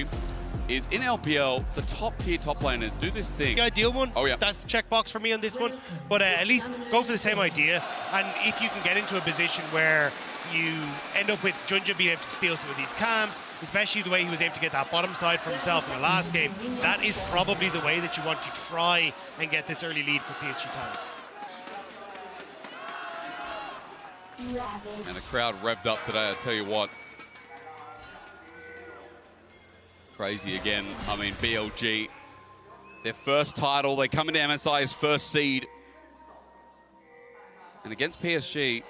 Kobe, is in LPL, the top-tier top laners do this thing. The ideal one. Oh, yeah. That's the checkbox for me on this one. But at least go for the same idea. And if you can get into a position where you end up with Junja being able to steal some of these camps, especially the way he was able to get that bottom side for himself in the last game, that is probably the way that you want to try and get this early lead for PSG Talent. And the crowd revved up today, I tell you what. It's crazy again. I mean, BLG, their first title, they come into MSI as first seed. And against PSG,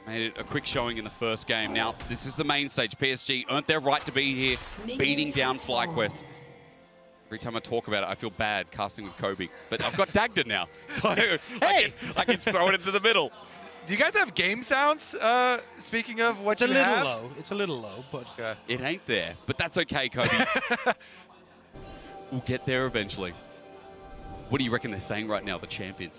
made it a quick showing in the first game. Now, this is the main stage. PSG earned their right to be here, beating down FlyQuest. Every time I talk about it, I feel bad casting with Kobe. But I've got Dagda now, so I can throw it into the middle. Do you guys have game sounds? Speaking of what you have? It's a little low. It's a little low, but... Okay. It ain't there, but that's okay, Kobe. We'll get there eventually. What do you reckon they're saying right now, the champions?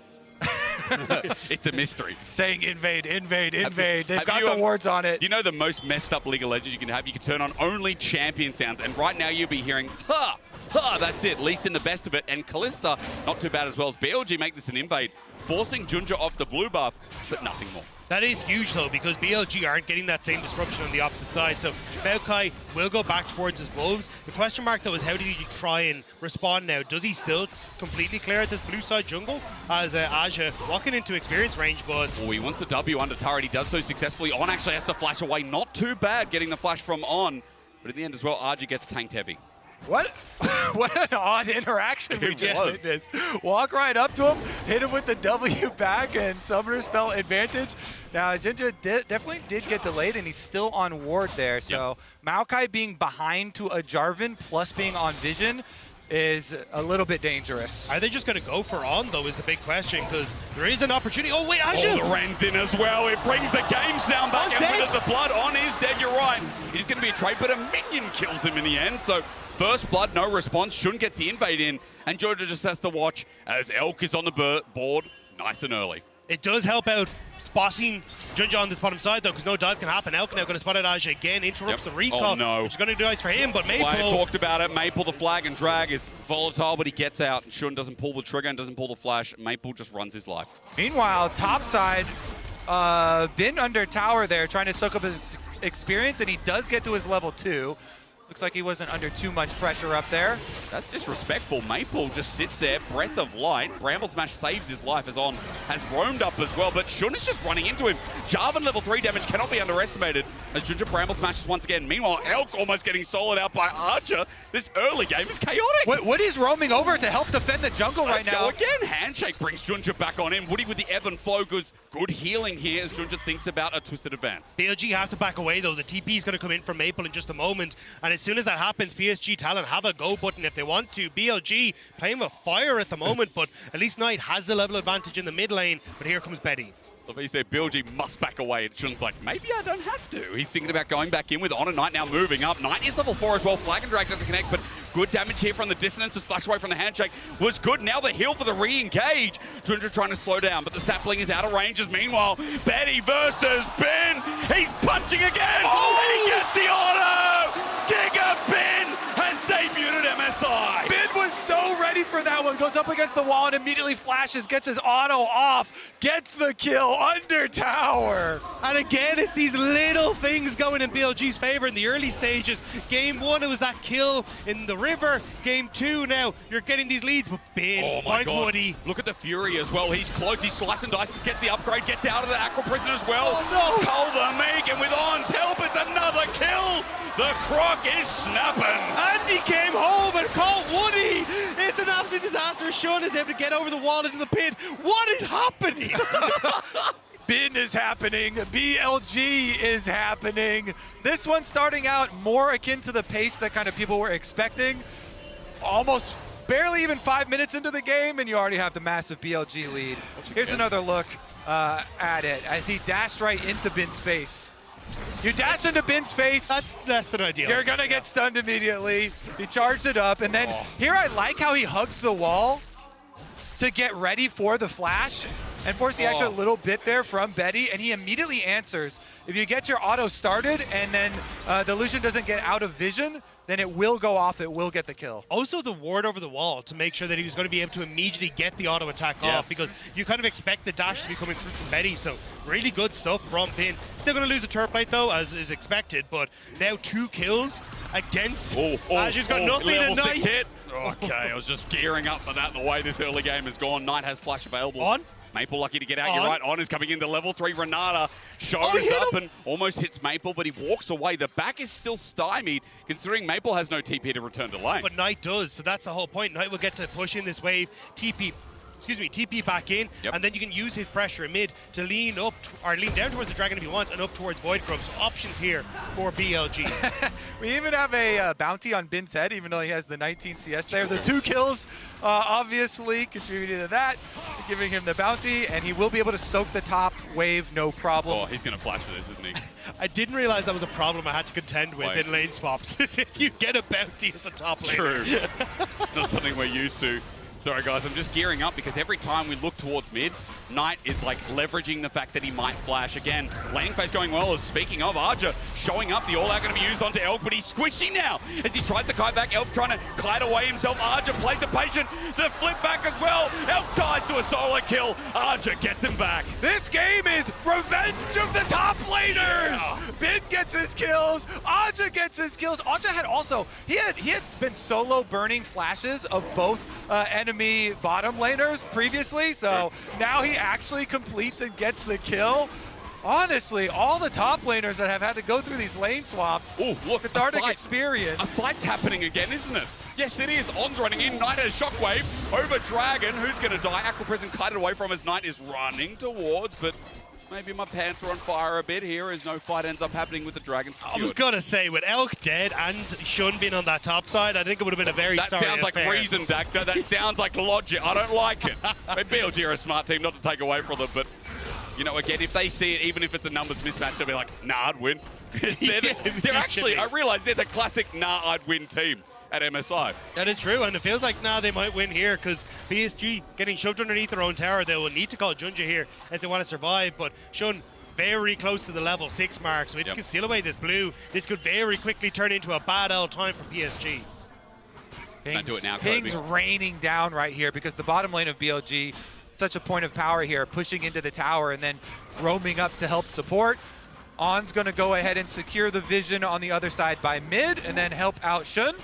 It's a mystery. Saying invade, invade, invade. They've got you, the words on it. Do you know the most messed up League of Legends you can have? You can turn on only champion sounds, and right now you'll be hearing, ha, ha, that's it. Least in the best of it. And Callista, not too bad as well as BLG make this an invade, forcing Junja off the blue buff, but nothing more. That is huge, though, because BLG aren't getting that same disruption on the opposite side. So Maokai will go back towards his wolves. The question mark, though, is how do you try and respond now? Does he still completely clear out this blue side jungle? As Aja walking into experience range, but... Oh, he wants a W under turret. He does so successfully. On actually has to flash away. Not too bad getting the flash from On. But in the end as well, Aja gets tanked heavy. What? What an odd interaction we just witnessed. Walk right up to him, hit him with the W back, and Summoner Spell advantage. Now, Jinja definitely did get delayed, and he's still on ward there. So Maokai being behind to a Jarvan plus being on vision is a little bit dangerous. Are they just going to go for On, though, is the big question, because there is an opportunity. Oh, wait, Aja! Oh, the Ren's in as well. It brings the game sound back, and with it, the blood On is dead, you're right. He's going to be a trade, but a minion kills him in the end, so first blood, no response. Shun gets the invade in, and Jojo just has to watch as Elk is on the board nice and early. It does help out spotting Junja on this bottom side, though, because no dive can happen. Elk now going to spot out Aja again, interrupts the recall, oh, no. which is going to do nice for him, but Maple... I talked about it. Maple, the flag and drag is volatile, but he gets out, and Shun doesn't pull the trigger and doesn't pull the flash. Maple just runs his life. Meanwhile, top side, been under tower there, trying to soak up his experience, and he does get to his level 2. Looks like he wasn't under too much pressure up there. That's disrespectful. Maple just sits there, breath of light. Bramble Smash saves his life as On has roamed up as well, but Shun is just running into him. Jarvan level 3 damage cannot be underestimated as Junja Bramble smashes once again. Meanwhile, Elk almost getting soloed out by Archer. This early game is chaotic. Woody is roaming over to help defend the jungle right now. Let's go again. Handshake brings Junja back on in. Woody with the ebb and flow. Good healing here as Junja thinks about a twisted advance. BLG have to back away, though. The TP is going to come in from Maple in just a moment, and as soon as that happens, PSG Talent have a go button if they want to. BLG playing with fire at the moment, but at least Knight has the level advantage in the mid lane, but here comes Betty. So he said BLG must back away, and Shun's like, maybe I don't have to. He's thinking about going back in with On and Knight now moving up. Knight is level 4 as well. Flag and Drag doesn't connect, but good damage here from the dissonance. The splash away from the handshake was good. Now the heal for the re-engage. Junja trying to slow down, but the sapling is out of range. As meanwhile, Betty versus Ben. He's punching again, and he gets the auto. Giga Ben has debuted at MSI. Ben was so ready for that one. Goes up against the wall and immediately flashes, gets his auto off, gets the kill under tower. And again, it's these little things going in BLG's favor in the early stages. Game 1, it was that kill in the river. Game 2, now you're getting these leads, but Ben finds Woody. Look at the Fury as well. He's close. He's slice and dices, gets the upgrade, gets out of the Aqua Prison as well. Oh no! Culver Megan with On's help. It's another kill. The Croc is snapping. And he came home and caught Woody. It's an absolute disaster. Sean is able to get over the wall into the pit. What is happening? Bin is happening. BLG is happening. This one starting out more akin to the pace that kind of people were expecting. Almost barely even 5 minutes into the game, and you already have the massive BLG lead. Here's another look at it as he dashed right into Bin's face. You dash into Bin's face. That's less than ideal. You're gonna get stunned immediately. He charged it up, and then here I like how he hugs the wall to get ready for the flash and force the extra little bit there from Betty, and he immediately answers. If you get your auto started and then the Lucian doesn't get out of vision, then it will go off, it will get the kill. Also the ward over the wall to make sure that he was going to be able to immediately get the auto attack off, because you kind of expect the dash to be coming through from Betty, so really good stuff from Bin. Still going to lose a turret plate though, as is expected, but now 2 kills against Aju's got nothing level and 6 nice. hit. Okay, I was just gearing up for that the way this early game has gone. Knight has flash available. On. Maple lucky to get out. You're right. On is coming into level 3. Renata shows up and almost hits Maple, but he walks away. The back is still stymied, considering Maple has no TP to return to lane. But Knight does, so that's the whole point. Knight will get to push in this wave, TP back in, and then you can use his pressure in mid to lean up, or lean down towards the Dragon if you want, and up towards Void Grub. So options here for BLG. We even have a bounty on Bin's head, even though he has the 19 CS there. The 2 kills obviously contributed to that, giving him the bounty, and he will be able to soak the top wave, no problem. Oh, he's going to flash for this, isn't he? I didn't realize that was a problem I had to contend with in lane swaps. If you get a bounty as a top laner. True. Not something we're used to. Sorry guys, I'm just gearing up because every time we look towards mid, Knight is like leveraging the fact that he might flash again. Laning phase going well. As speaking of Arja showing up, the all-out going to be used onto Elk, but he's squishy now as he tries to kite back. Elk trying to kite away himself. Arja plays the patient. The flip back as well. Elk ties to a solo kill. Arja gets him back. This game is revenge of the top laners. Bin gets his kills. Aja gets his kills. Aja had also he had been solo burning flashes of both enemy bottom laners previously. So now he actually completes and gets the kill. Honestly, all the top laners that have had to go through these lane swaps, Oh, look, cathartic experience. A fight's happening again, isn't it? Yes, it is. On's running in. Knight has Shockwave over Dragon. Who's going to die? Aqua Prison kited away from as Knight is running towards, but maybe my pants are on fire a bit here as no fight ends up happening with the Dragon secured. I was going to say, with Elk dead and Shun being on that top side, I think it would have been a very sorry That sounds like affair. reason, Dacta. That sounds like logic. I don't like it. BLG are a smart team, not to take away from them, but you know, again, if they see it, even if it's a numbers mismatch, they'll be like, nah, I'd win. they're actually, I realize they're the classic nah, I'd win team at MSI. That is true, and it feels like now they might win here because PSG getting shoved underneath their own tower. They will need to call Junja here if they want to survive, but Shun very close to the level 6 mark, so if you can steal away this blue, this could very quickly turn into a bad L time for PSG. Ping's raining down right here because the bottom lane of BLG, such a point of power here, pushing into the tower and then roaming up to help support. On's going to go ahead and secure the vision on the other side by mid and then help out Shun.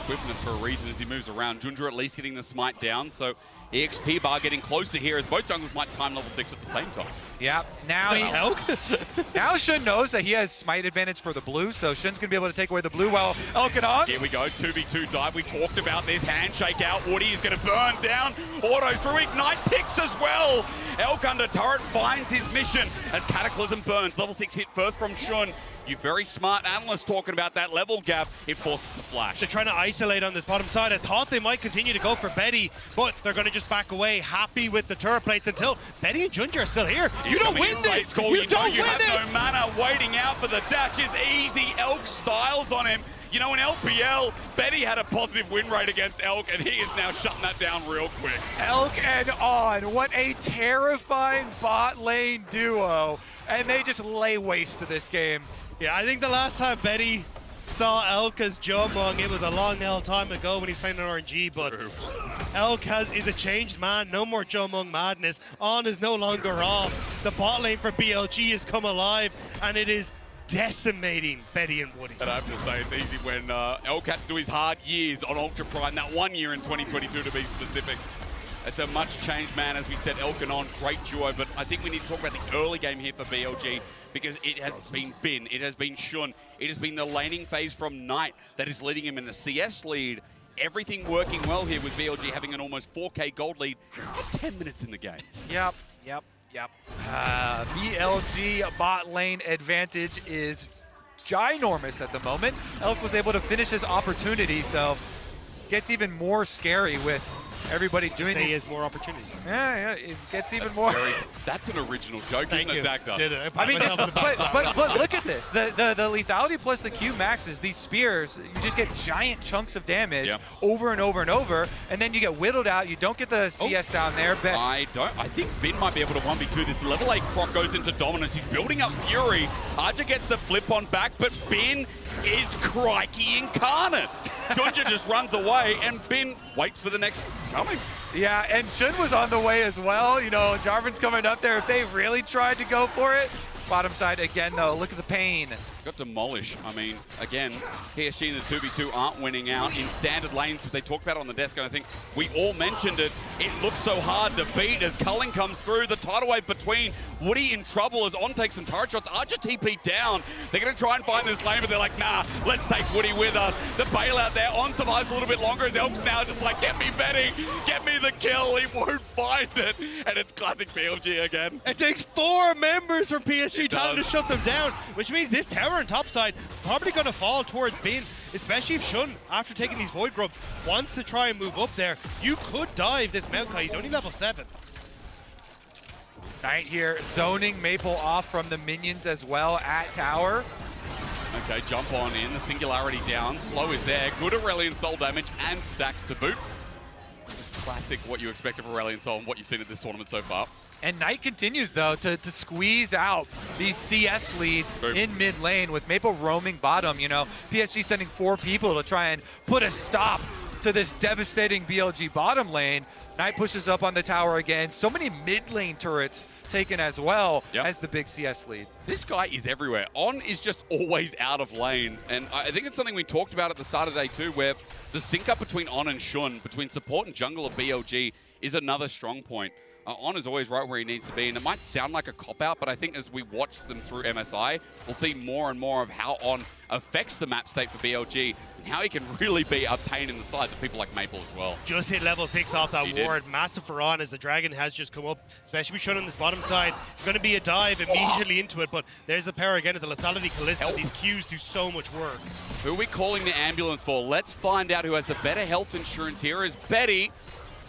Swiftness for a reason as he moves around. Junja at least getting the smite down, so EXP bar getting closer here as both junglers might time level 6 at the same time. Yeah, now Shun knows that he has smite advantage for the blue, so Shun's going to be able to take away the blue while Elk and On. Here we go, 2v2 dive. We talked about this handshake out. Woody is going to burn down. Auto through Ignite picks as well. Elk under turret finds his mission as Cataclysm burns. Level 6 hit first from Shun. You very smart analyst talking about that level gap. It forces the flash. They're trying to isolate on this bottom side. I thought they might continue to go for Betty, but they're going to just back away, happy with the turret plates until Betty and Junja are still here. You don't win this! You don't win this! You have no mana. Waiting out for the dash is easy. Elk styles on him. You know, in LPL, Betty had a positive win rate against Elk, and he is now shutting that down real quick. Elk and On, what a terrifying bot lane duo. And they just lay waste to this game. Yeah, I think the last time Betty saw Elk as Jomong, it was a long hell time ago when he's playing an RNG, but Elk is a changed man. No more Jomong madness. On is no longer off. The bot lane for BLG has come alive, and it is decimating Betty and Woody. And I have to say, it's easy when Elk had to do his hard years on Ultra Prime, that 1 year in 2022 to be specific. It's a much changed man, as we said, Elk and On, great duo, but I think we need to talk about the early game here for BLG because it has been Bin, it has been Shun, it has been the laning phase from Knight that is leading him in the CS lead. Everything working well here with BLG having an almost 4K gold lead at 10 minutes in the game. Yep. BLG bot lane advantage is ginormous at the moment. Elk was able to finish his opportunity, so gets even more scary with everybody doing Say he these. has more opportunities. Yeah, it gets even more. That's an original joke, isn't it, Dagda? Did it. I mean, but look at this. The lethality plus the Q maxes, these spears, you just get giant chunks of damage over and over and over, and then you get whittled out. You don't get the CS down there. I think Bin might be able to 1v2 this. Level 8 Croc goes into dominance. He's building up Fury. Archer gets a flip on back, but Bin is crikey incarnate. Junja just runs away, and Bin waits for the next coming. Yeah, and Shun was on the way as well. You know, Jarvan's coming up there. If they really tried to go for it, bottom side again, though. Look at the pain. Got demolish. I mean, again, PSG and the 2v2 aren't winning out in standard lanes. They talked about it on the desk, and I think we all mentioned it. It looks so hard to beat as Culling comes through. The tidal wave between Woody in trouble as On takes some turret shots. Archer TP down. They're going to try and find this lane, but they're like, nah, let's take Woody with us. The bailout there. On survives a little bit longer as Elk's now just like, get me Betty, get me the kill. He won't find it. And it's classic BLG again. It takes 4 members from PSG time to shut them down, which means this tower on top side probably going to fall towards Bin, especially if Shun, after taking these Void Grub, wants to try and move up there. You could dive this Maokai. He's only level 7. Knight here zoning Maple off from the minions as well at tower. Okay, jump on in. The singularity down. Slow is there. Good Aurelion Soul damage and stacks to boot. Just classic what you expect of Aurelion Soul and what you've seen at this tournament so far. And Knight continues, though, to squeeze out these CS leads in mid lane with Maple roaming bottom. You know, PSG sending 4 people to try and put a stop to this devastating BLG bottom lane. Knight pushes up on the tower again. So many mid lane turrets taken as well as the big CS lead. This guy is everywhere. On is just always out of lane. And I think it's something we talked about at the start of day 2 where the sync up between On and Shun, between support and jungle of BLG, is another strong point. On is always right where he needs to be, and it might sound like a cop-out, but I think as we watch them through MSI, we'll see more and more of how On affects the map state for BLG, and how he can really be a pain in the side to people like Maple as well. Just hit level 6 off that ward. Massive for On as the Dragon has just come up, especially Shun on this bottom side. It's going to be a dive immediately into it, but there's the power again of the Lethality Callista. These Qs do so much work. Who are we calling the ambulance for? Let's find out who has the better health insurance here is Betty.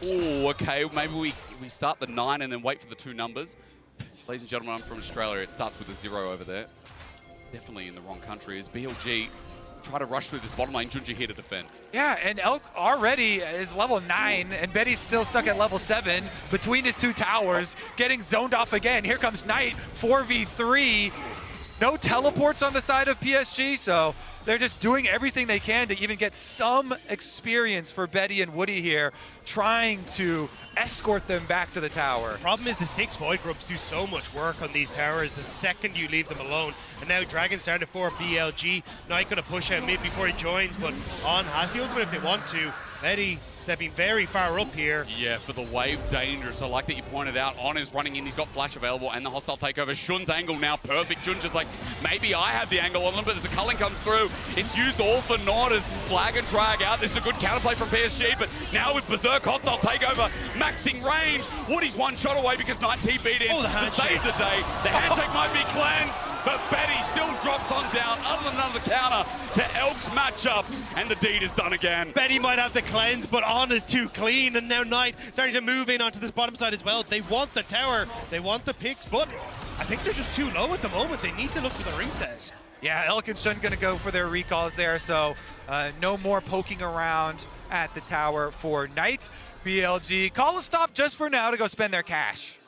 Oh, okay, maybe we start the 9 and then wait for the 2 numbers. Ladies and gentlemen, I'm from Australia. It starts with a 0 over there. Definitely in the wrong country. As BLG try to rush through this bottom lane, Junji here to defend. Yeah, and Elk already is level 9, and Betty's still stuck at level 7 between his 2 towers, getting zoned off again. Here comes Knight, 4v3. No teleports on the side of PSG, so they're just doing everything they can to even get some experience for Betty and Woody here, trying to escort them back to the tower. Problem is the 6 Void Grubs do so much work on these towers the second you leave them alone. And now Dragon's starting for BLG. Knight going to push out mid before he joins, but On has the ultimate if they want to. Betty stepping very far up here. Yeah, for the wave dangerous. I like that you pointed out. On is running in. He's got flash available and the hostile takeover. Shun's angle now perfect. Shun just like, maybe I have the angle on them, but as the culling comes through, it's used all for naught as flag and drag out. This is a good counterplay from PSG, but now with Berserk hostile takeover, maxing range. Woody's 1 shot away because Knight TP'd in to save the day. The handshake might be cleansed, but Betty still drops On down, other than another counter to Elk's matchup, and the deed is done again. Betty might have the cleanse, but On is too clean, and now Knight starting to move in onto this bottom side as well. They want the tower, they want the picks, but I think they're just too low at the moment. They need to look for the reset. Yeah, Elk and Shun gonna go for their recalls there, so no more poking around at the tower for Knight. BLG call a stop just for now to go spend their cash.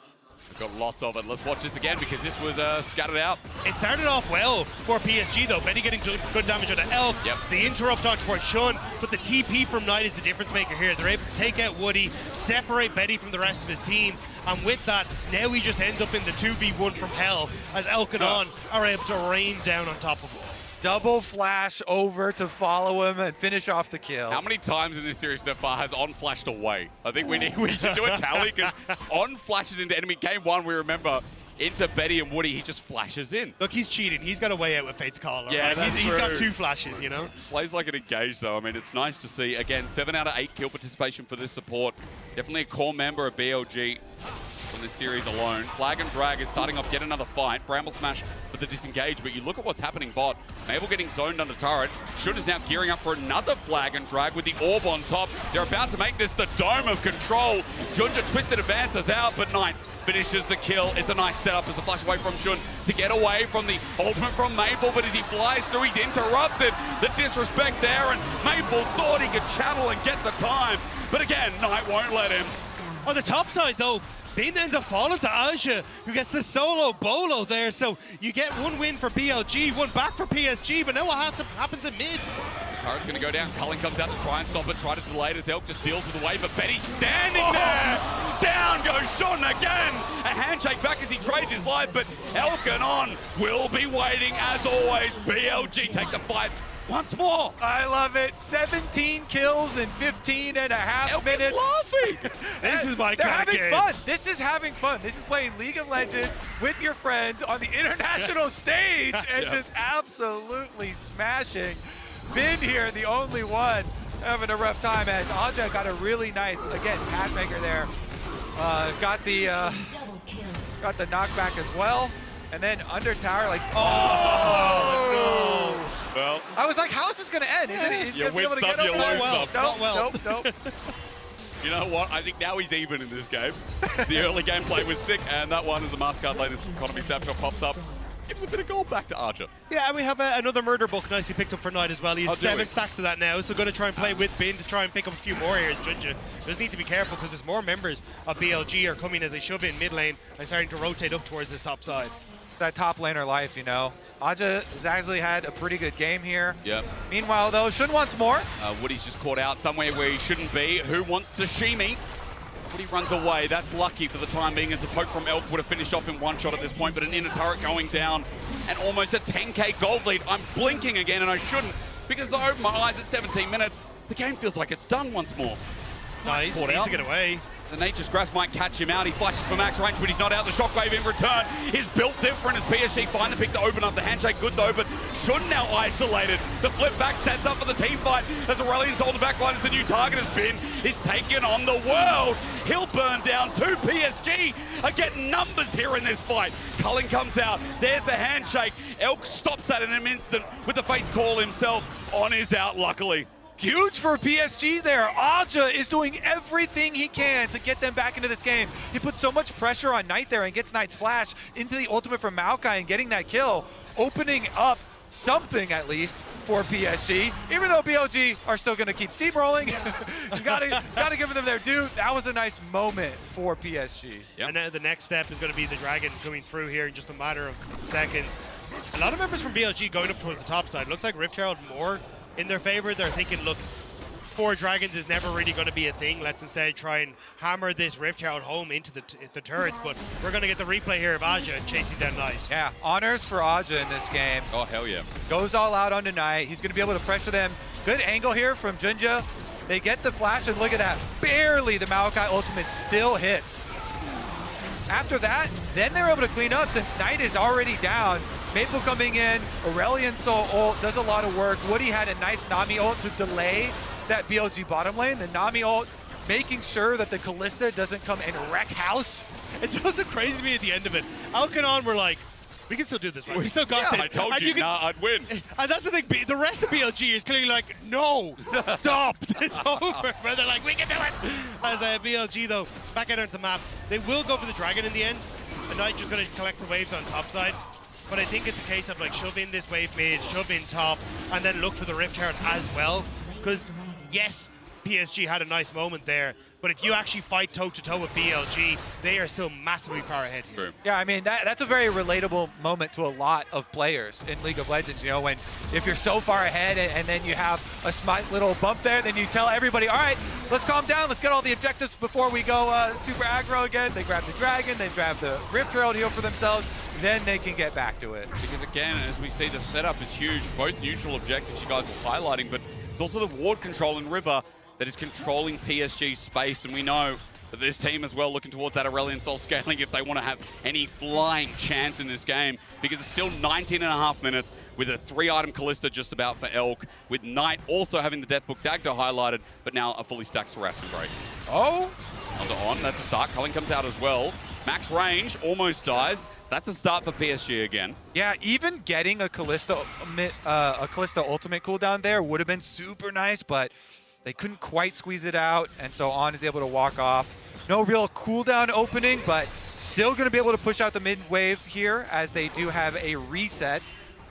We've got lots of it. Let's watch this again because this was scattered out. It started off well for PSG though. Betty getting good damage on the Elk. The interrupt on towards Shun, but the TP from Knight is the difference maker here. They're able to take out Woody, separate Betty from the rest of his team, and with that, now he just ends up in the 2v1 from hell as Elk and On are able to rain down on top of him. Double flash over to follow him and finish off the kill. How many times in this series so far has On flashed away? I think we should do a tally because On flashes into enemy. Game 1, we remember, into Betty and Woody, he just flashes in. Look, he's cheating. He's got a way out with Fate's Call. Yeah, right? He's got 2 flashes, you know? Plays like an engage, though. I mean, it's nice to see. Again, 7 out of 8 kill participation for this support. Definitely a core member of BLG. in this series alone. Flag and Drag is starting off yet another fight. Bramble Smash for the disengage, but you look at what's happening bot. Mabel getting zoned under turret. Shun is now gearing up for another Flag and Drag with the orb on top. They're about to make this the dome of control. Junja twisted advances out, but Knight finishes the kill. It's a nice setup as a flash away from Shun to get away from the ultimate from Maple, but as he flies through, he's interrupted. The disrespect there, and Maple thought he could channel and get the time, but again, Knight won't let him. On the top side, though, Bin ends up falling to Aja, who gets the solo bolo there, so you get one win for BLG, one back for PSG, but now what happens in mid? Turret's going to go down. Cullen comes out to try and stop it, try to delay it as Elk just deals with the way, but Betty's standing there! Down goes Shun again! A handshake back as he trades his life, but Elkanon will be waiting as always. BLG take the fight once more. I love it. 17 kills in 15 and a half Elk minutes. is laughing! This is my They're kind of having game. fun. This is having fun. This is playing League of Legends with your friends on the international stage and Yeah. just absolutely smashing. Bin here, the only one having a rough time as Aja got a really nice, again, pad maker there. Got the knockback as well. And then under tower, like, oh! Well, I was like, how is this going to end? Is it he's you going to be able to win get some, you over lose there? some. Nope, Not nope, nope. you know what? I think now he's even in this game. The early gameplay was sick, and that one as a Mastercard latest economy snapshot pops up. Gives a bit of gold back to Archer. Yeah, and we have another murder book nicely picked up for Knight as well. He has 7 stacks of that now, so going to try and play with Bin to try and pick up a few more here as Junja. Just need to be careful because there's more members of BLG are coming as they should be in mid lane and starting to rotate up towards this top side. That top laner life, you know. Aja has actually had a pretty good game here. Yep. Meanwhile, though, Shun wants more. Woody's just caught out somewhere where he shouldn't be. Who wants Sashimi? Woody runs away. That's lucky for the time being, as the poke from Elk would have finished off in one shot at this point, but an inner turret going down and almost a 10k gold lead. I'm blinking again, and I shouldn't, because I open my eyes at 17 minutes. The game feels like it's done once more. Nice, Caught needs out. to get away. The Nature's Grasp might catch him out. He flashes for max range, but he's not out. The Shockwave in return is built different as PSG find the pick to open up the handshake. Good though, but Shun now isolated. The flip back sets up for the team fight as Aurelian's on the back line as the new target has been. He's taken on the world. He'll burn down 2 PSG are getting numbers here in this fight. Cullen comes out. There's the handshake. Elk stops that in an instant with the Fate's Call himself on his out, luckily. Huge for PSG there. Aja is doing everything he can to get them back into this game. He puts so much pressure on Knight there and gets Knight's flash into the ultimate from Maokai and getting that kill, opening up something at least for PSG. Even though BLG are still going to keep steamrolling, you gotta give them their due. That was a nice moment for PSG. Yep. And now the next step is going to be the Dragon coming through here in just a matter of seconds. A lot of members from BLG going up towards the top side. Looks like Rift Herald more in their favor. They're thinking, look, 4 dragons is never really going to be a thing. Let's instead try and hammer this Rift Herald home into the turrets. But we're going to get the replay here of Aja chasing down Knight. Yeah, honors for Aja in this game. Oh, hell yeah. Goes all out on Knight. He's going to be able to pressure them. Good angle here from Junja. They get the flash, and look at that. Barely the Maokai ultimate still hits. After that, then they're able to clean up since Knight is already down. Maple coming in, Aurelian Soul ult does a lot of work. Woody had a nice Nami ult to delay that BLG bottom lane. The Nami ult making sure that the Kalista doesn't come and wreck house. It's also crazy to me at the end of it. Alkanon were like, we can still do this, right? We still got this. I told And you, can- nah, I'd win. And that's the thing, the rest of BLG is clearly like, no, stop, it's over. But they're like, we can do it. As BLG, though, back out onto the map, they will go for the Dragon in the end. The Knight just going to collect the waves on top side. But I think it's a case of like shove in this wave mid, shove in top, and then look for the Rift Herald as well. Because, yes, PSG had a nice moment there, but if you actually fight toe-to-toe with BLG, they are still massively far ahead here. True. Yeah, I mean, that's a very relatable moment to a lot of players in League of Legends, you know, when if you're so far ahead and then you have a smart little bump there, then you tell everybody, all right, let's calm down, let's get all the objectives before we go super aggro again. They grab the Dragon, they grab the Rift Herald heal for themselves, then they can get back to it. Because again, as we see, the setup is huge. Both neutral objectives you guys were highlighting, but it's also the ward control in River that is controlling PSG's space, and we know that this team as well looking towards that Aurelian Soul scaling if they want to have any flying chance in this game, because it's still 19.5 minutes with a 3-item Kalista just about for Elk, with Knight also having the Deathbook Dagda highlighted, but now a fully stacked Sarass and Grace. Oh, On, that's a start. Cullen comes out as well. Max range almost dies. That's a start for PSG again. Yeah, even getting a Kalista ultimate cooldown there would have been super nice, but they couldn't quite squeeze it out, and so On is able to walk off. No real cooldown opening, but still going to be able to push out the mid wave here as they do have a reset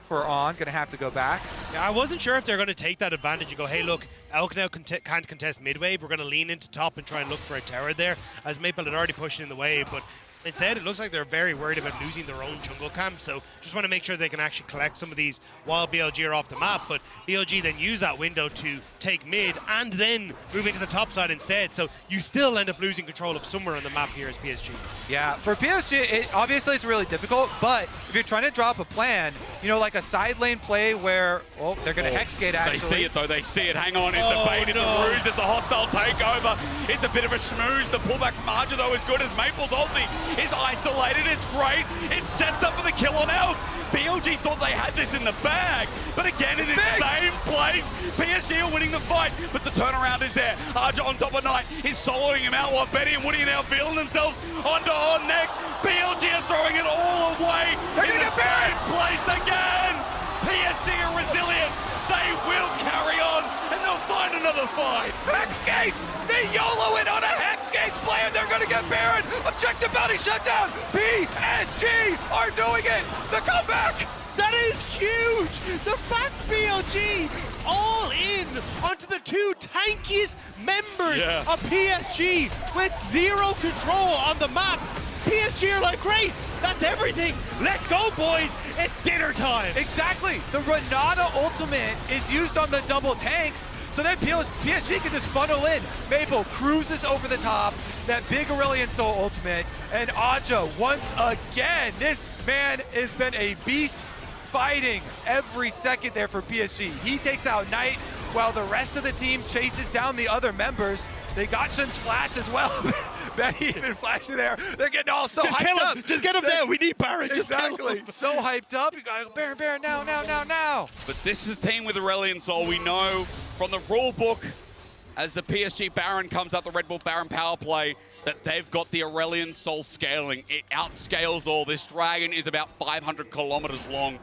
for On. Going to have to go back. Yeah, I wasn't sure if they're going to take that advantage and go, hey, look, Elk now can't contest mid wave. We're going to lean into top and try and look for a tower there, as Maple had already pushed in the wave, but instead, it looks like they're very worried about losing their own jungle camp, so just want to make sure they can actually collect some of these while BLG are off the map, but BLG then use that window to take mid and then move into the top side instead, so you still end up losing control of somewhere on the map here as PSG. Yeah, for PSG, obviously it's really difficult, but if you're trying to drop a plan, you know, like a side lane play where, oh, they're going to Hexgate actually. They see it though, they see it. Hang on, it's a bait, it's a ruse, it's a hostile takeover. It's a bit of a schmooze. The pullback from Arja though is good as Maple's ulti is isolated. It's great. It sets up for the kill on Elk. BLG thought they had this in the bag, but again in this same place, PSG are winning the fight, but the turnaround is there. Arja on top of Knight is soloing him out while Betty and Woody are now feeling themselves onto On next. BLG are throwing it all away. They're in the same place again. PSG are resilient. They will carry on, and they'll find another fight. Hex Gates! They YOLO it on a Hex Gates play, and they're going to get Baron. Objective bounty shut down. PSG are doing it. The comeback. That is huge! The fact BLG all in onto the two tankiest members of PSG with zero control on the map. PSG are like, great, that's everything. Let's go, boys. It's dinner time. Exactly. The Renata ultimate is used on the double tanks, so then PSG can just funnel in. Maple cruises over the top, that big Aurelion Soul ultimate, and Aja once again. This man has been a beast fighting every second there for PSG. He takes out Knight while the rest of the team chases down the other members. They got Shin's flash as well. Betty even flashing there. They're getting all so hyped up. Just get him there. We need Baron. Exactly. So hyped up. You gotta go Baron, now. But this is a team with Aurelion Soul. We know from the rule book, as the PSG Baron comes up, the Red Bull Baron power play, that they've got the Aurelion Soul scaling. It outscales all. This dragon is about 500 kilometers long.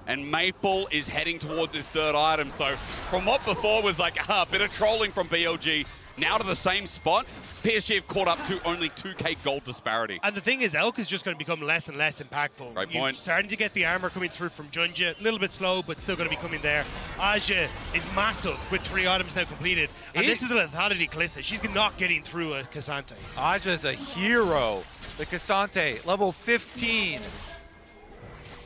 And Maple is heading towards his third item. So from what before was like a bit of trolling from BLG, now to the same spot, PSG have caught up to only 2k gold disparity. And the thing is, Elk is just going to become less and less impactful. Great point. You're starting to get the armor coming through from Junja, a little bit slow, but still going to be coming there. Aja is massive with 3 items now completed. And this is a lethality Kalista. She's not getting through a Cassante. Aja is a hero. The Cassante, level 15.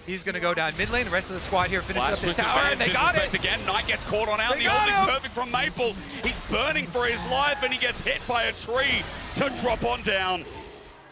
He's going to go down mid lane. The rest of the squad here finishes up this tower, and they got it. Again, Knight gets caught on out. The ult is perfect from Maple. He's burning for his life, and he gets hit by a tree to drop on down.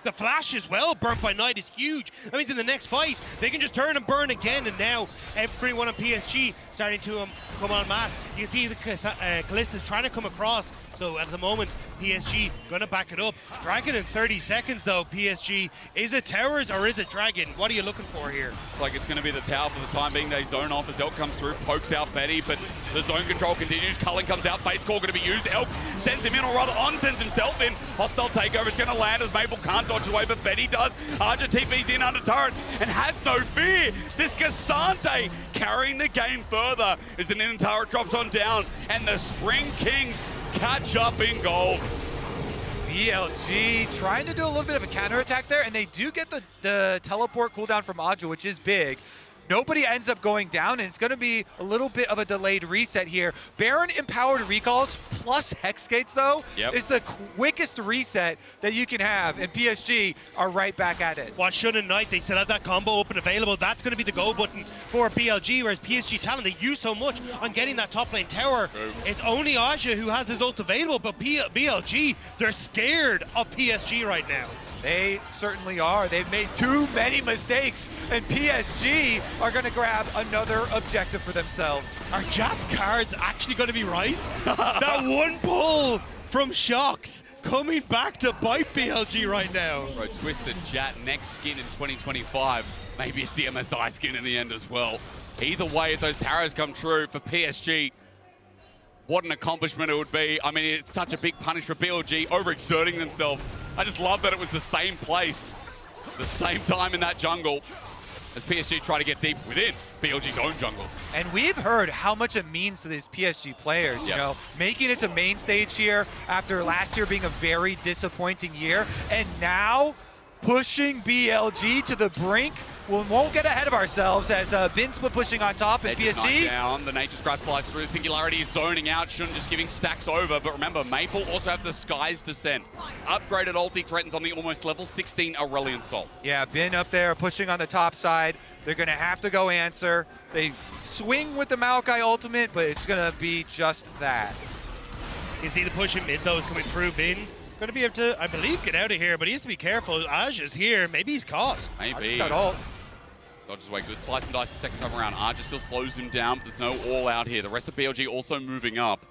The flash as well, burnt by Knight, is huge. That means in the next fight, they can just turn and burn again, and now everyone on PSG starting to come en masse. You can see the Kalista's trying to come across, so at the moment, PSG gonna back it up. Dragon in 30 seconds though, PSG. Is it towers or is it Dragon? What are you looking for here? Like it's gonna be the tower for the time being. They zone off as Elk comes through, pokes out Betty, but the zone control continues. Cullen comes out, Fate's Call gonna be used. Elk sends him in, or rather On sends himself in. Hostile takeover is gonna land as Maple can't dodge away, but Betty does. Arja TP's in under turret and has no fear. This Cassante carrying the game further as an in turret drops on down, and the Spring Kings catch up in gold. BLG trying to do a little bit of a counterattack there, and they do get the teleport cooldown from Aja, which is big. Nobody ends up going down, and it's going to be a little bit of a delayed reset here. Baron empowered recalls plus Hex Gates, though, is the quickest reset that you can have, and PSG are right back at it. Watch Shun and Knight, they still have that combo open available. That's going to be the go button for BLG, whereas PSG Talon, they use so much on getting that top lane tower. It's only Aja who has his ult available, but BLG, they're scared of PSG right now. They certainly are. They've made too many mistakes, and PSG are going to grab another objective for themselves. Are Jat's cards actually going to be right? That one pull from Shocks coming back to bite BLG right now. Bro, Twisted Jat next skin in 2025. Maybe it's the MSI skin in the end as well. Either way, if those towers come true for PSG, what an accomplishment it would be. I mean, it's such a big punish for BLG, overexerting themselves. I just love that it was the same place the same time in that jungle as PSG try to get deep within BLG's own jungle. And we've heard how much it means to these PSG players, you know, making it to main stage here after last year being a very disappointing year, and now pushing BLG to the brink. We won't get ahead of ourselves as Bin split pushing on top and PSG. Down. The Nature's Grasp flies through. Singularity is zoning out. Shouldn't just giving stacks over. But remember, Maple also have the Sky's Descent. Upgraded ulti threatens on the almost level 16 Aurelion Sol. Yeah, Bin up there pushing on the top side. They're going to have to go answer. They swing with the Maokai ultimate, but it's going to be just that. You see the push in mid, though, is coming through. Bin going to be able to, I believe, get out of here, but he has to be careful. Aj is here. Maybe he's caught. Maybe. Just got ult. Dodges away good. Slice and dice the second time around. Arja still slows him down, but there's no all out here. The rest of BLG also moving up.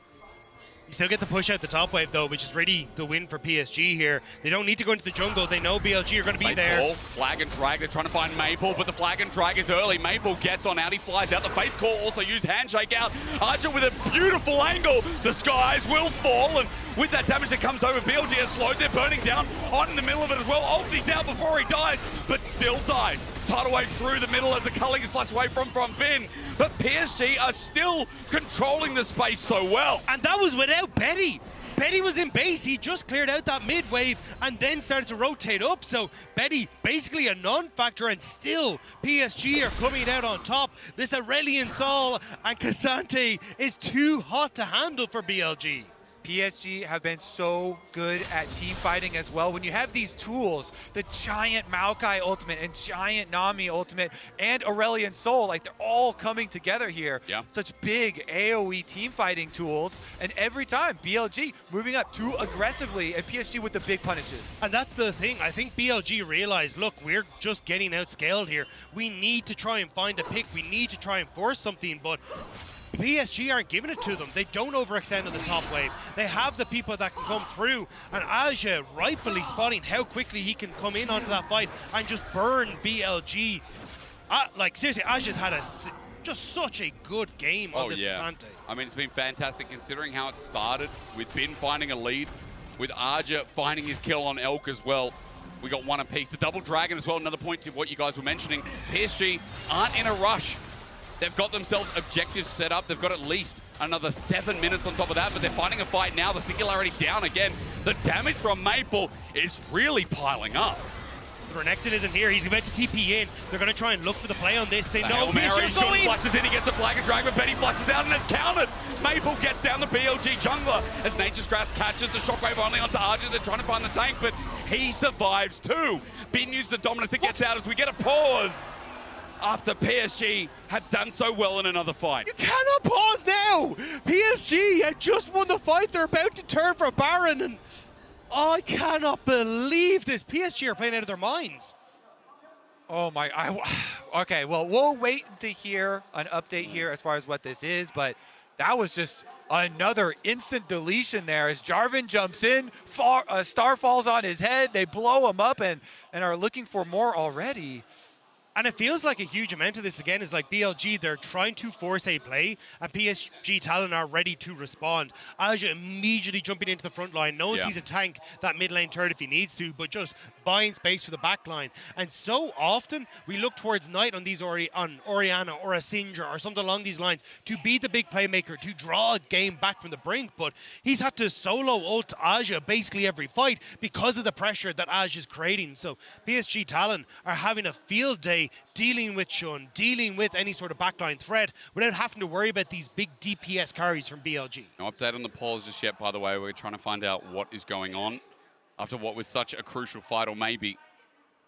You still get the push out the top wave, though, which is really the win for PSG here. They don't need to go into the jungle. They know BLG are going to be there. Call, flag and drag. They're trying to find Maple, but the flag and drag is early. Maple gets on out. He flies out. The face call also used handshake out. Arja with a beautiful angle. The skies will fall, and with that damage that comes over, BLG is slowed. They're burning down on in the middle of it as well. Ulti's out before he dies, but still dies. Tidal wave through the middle as the culling is flushed away from Bin. But PSG are still controlling the space so well. And that was without Betty. Betty was in base. He just cleared out that mid wave and then started to rotate up. So Betty basically a non-factor, and still PSG are coming out on top. This Aurelion Sol and Cassante is too hot to handle for BLG. PSG have been so good at team fighting as well. When you have these tools, the giant Maokai ultimate and giant Nami ultimate and Aurelion Sol, like they're all coming together here. Yeah. Such big AoE team fighting tools. And every time BLG moving up too aggressively and PSG with the big punishes. And that's the thing. I think BLG realized, look, we're just getting outscaled here. We need to try and find a pick. We need to try and force something, but PSG aren't giving it to them. They don't overextend on the top wave. They have the people that can come through, and Aja rightfully spotting how quickly he can come in onto that fight and just burn BLG. Like, seriously, Aja's had just such a good game on this Cassante. I mean, it's been fantastic considering how it started with Bin finding a lead, with Aja finding his kill on Elk as well. We got one apiece. The double dragon as well, another point to what you guys were mentioning. PSG aren't in a rush. They've got themselves objectives set up. They've got at least another 7 minutes on top of that, but they're finding a fight now. The Singularity down again. The damage from Maple is really piling up. Renekton isn't here. He's about to TP in. They're going to try and look for the play on this. They know PSG going. Flushes in. He gets a flag and drag, but Betty flushes out, and it's countered. Maple gets down the BLG jungler as Nature's Grass catches the shockwave only onto Arja. They're trying to find the tank, but he survives too. Bin used the dominance. It gets out as we get a pause after PSG had done so well in another fight. You cannot pause now! PSG had just won the fight. They're about to turn for Baron, and I cannot believe this. PSG are playing out of their minds. Oh my, okay, well, we'll wait to hear an update here as far as what this is, but that was just another instant deletion there as Jarvan jumps in, Star falls on his head, they blow him up and are looking for more already. And it feels like a huge amount of this, again, is like BLG, they're trying to force a play, and PSG Talon are ready to respond. Aja immediately jumping into the front line, knows he's a tank, that mid lane turret if he needs to, but just buying space for the back line. And so often, we look towards Knight on these on Orianna or a Syndra or something along these lines to be the big playmaker, to draw a game back from the brink, but he's had to solo ult Aja basically every fight because of the pressure that Aja is creating. So PSG Talon are having a field day dealing with Shun, dealing with any sort of backline threat without having to worry about these big DPS carries from BLG. No update on the polls just yet, by the way. We're trying to find out what is going on after what was such a crucial fight, or maybe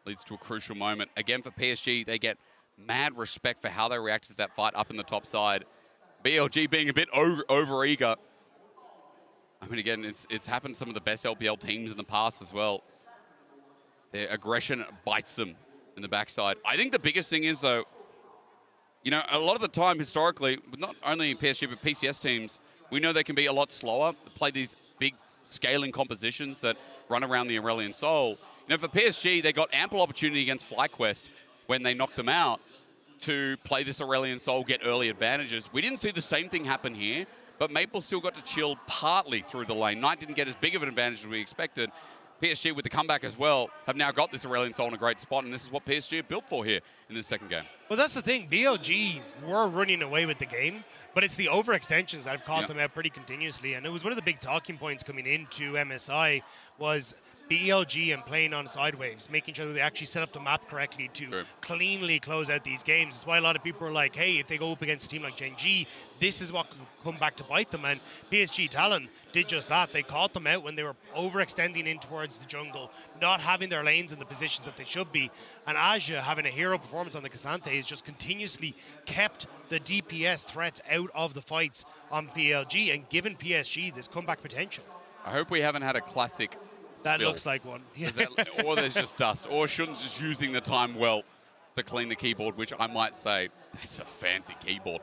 leads to a crucial moment. Again, for PSG, they get mad respect for how they reacted to that fight up in the top side. BLG being a bit over-eager. I mean, again, it's happened to some of the best LPL teams in the past as well. Their aggression bites them in the backside. I think the biggest thing is, though, you know, a lot of the time historically, not only PSG but PCS teams, we know they can be a lot slower, play these big scaling compositions that run around the Aurelion Sol. You know, for PSG, they got ample opportunity against FlyQuest when they knocked them out to play this Aurelion Sol, get early advantages. We didn't see the same thing happen here, but Maple still got to chill partly through the lane. Knight didn't get as big of an advantage as we expected, PSG with the comeback as well have now got this Aurelion Sol in a great spot, and this is what PSG are built for here in this second game. Well, that's the thing. BLG were running away with the game, but it's the overextensions that have caught them out pretty continuously. And it was one of the big talking points coming into MSI was BLG and playing on sideways, making sure that they actually set up the map correctly to cleanly close out these games. That's why a lot of people are like, hey, if they go up against a team like Gen G, this is what can come back to bite them. And PSG Talon did just that. They caught them out when they were overextending in towards the jungle, not having their lanes in the positions that they should be. And Aja, having a hero performance on the Cassante, has just continuously kept the DPS threats out of the fights on BLG and given PSG this comeback potential. I hope we haven't had a classic that spill. looks like one. Or there's just dust. Or Shun's just using the time well to clean the keyboard, which I might say, that's a fancy keyboard.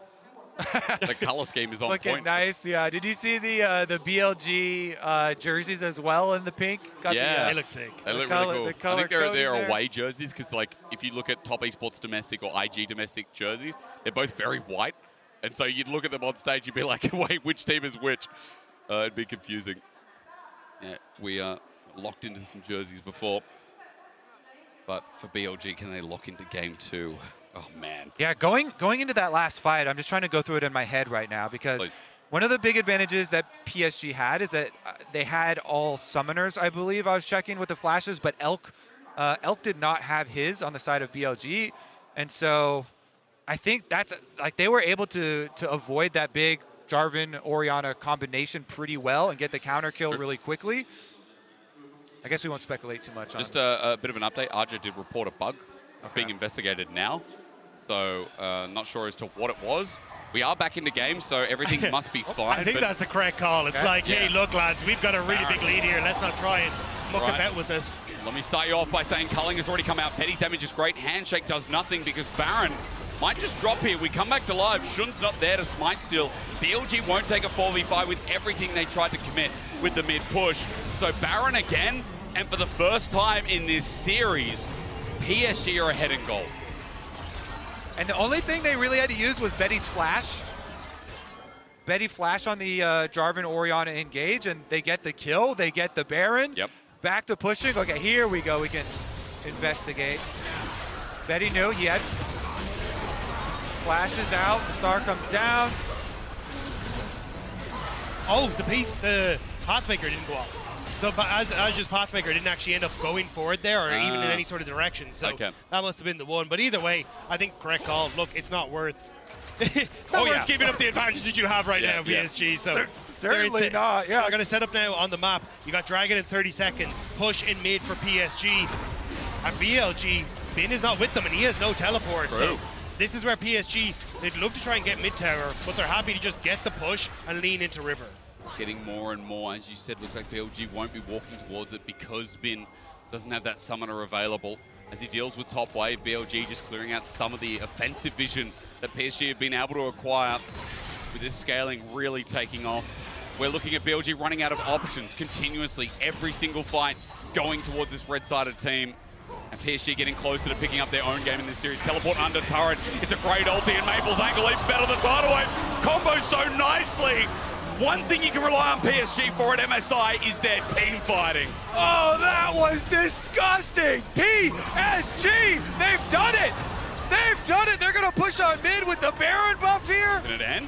The color scheme is on Looking point. nice, yeah. Did you see the BLG jerseys as well in the pink? Yeah. They look sick. They look really cool. I think they're away jerseys because, like, if you look at top esports domestic or IG domestic jerseys, they're both very white. And so you'd look at them on stage, you'd be like, wait, which team is which? It'd be confusing. Yeah, we locked into some jerseys before. But for BLG, can they lock into game 2? Oh, man. Yeah, going into that last fight, I'm just trying to go through it in my head right now because one of the big advantages that PSG had is that they had all summoners, I believe. I was checking with the flashes, but Elk did not have his on the side of BLG. And so I think that's like they were able to avoid that big Jarvan-Orianna combination pretty well and get the counter kill really quickly. I guess we won't speculate too much on it. Just a bit of an update. Arja did report a bug. It's being investigated now. So not sure as to what it was. We are back in the game, so everything must be fine. I think that's the correct call. It's like, hey, look, lads, we've got a really big lead here. Let's not try and muck about with this. Let me start you off by saying culling has already come out. Petty's damage is great. Handshake does nothing because Baron might just drop here. We come back to live. Shun's not there to smite still. BLG won't take a 4v5 with everything they tried to commit with the mid push. So Baron again, and for the first time in this series, PSG are ahead in goal. And the only thing they really had to use was Betty's flash. Betty flash on the Jarvan-Orianna engage, and they get the kill. They get the Baron. Yep. Back to pushing. Okay, here we go. We can investigate. Betty knew he had flashes out. The star comes down. Oh, the Pathmaker didn't go off. Aja's Pathmaker didn't actually end up going forward there or even in any sort of direction. So that must have been the one. But either way, I think correct call. Look, it's not worth worth giving up the advantage that you have right now, PSG. So certainly not. Yeah. We're going to set up now on the map. You got Dragon in 30 seconds. Push in mid for PSG. And BLG, Bin is not with them and he has no teleport. So this is where PSG, they'd love to try and get mid tower, but they're happy to just get the push and lean into River. Getting more and more, as you said, looks like BLG won't be walking towards it because Bin doesn't have that summoner available. As he deals with top wave, BLG just clearing out some of the offensive vision that PSG have been able to acquire with this scaling really taking off. We're looking at BLG running out of options continuously, every single fight going towards this red-sided team. And PSG getting closer to picking up their own game in this series. Teleport under turret. It's a great ulti, and Maple's ankle leap better than tidal wave. Combos so nicely. One thing you can rely on PSG for at MSI is their team fighting. Oh, that was disgusting. PSG, they've done it. They've done it. They're going to push on mid with the Baron buff here. Can it end?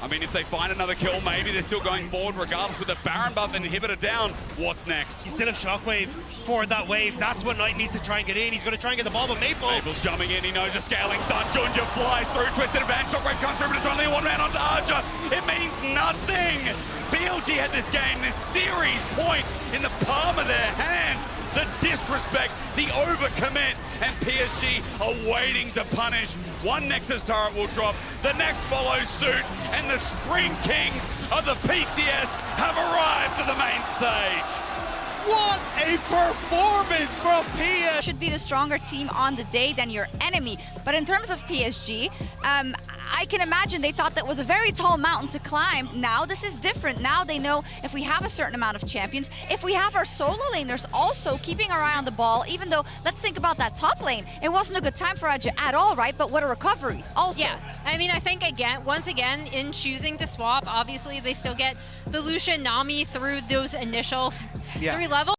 I mean, if they find another kill, maybe they're still going forward regardless with the Baron buff and inhibitor down. What's next? You still have Shockwave for that wave. That's what Knight needs to try and get in. He's going to try and get the ball, but Maple's jumping in. He knows a scaling stun. Junja flies through. Twisted advance. Shockwave comes through, but it's only one man onto Arja. It means nothing. BLG had this game, this series point in the palm of their hand. The disrespect, the overcommit, and PSG are waiting to punish. One Nexus turret will drop, the next follows suit, and the Spring Kings of the PCS have arrived to the main stage. What a performance from PSG! Should be the stronger team on the day than your enemy. But in terms of PSG, I can imagine they thought that was a very tall mountain to climb. Now this is different. Now they know if we have a certain amount of champions, if we have our solo laners also keeping our eye on the ball, even though, let's think about that top lane. It wasn't a good time for Aja at all, right? But what a recovery also. Yeah, I mean, I think once again, in choosing to swap, obviously they still get the Lucian Nami through those initial 3 levels.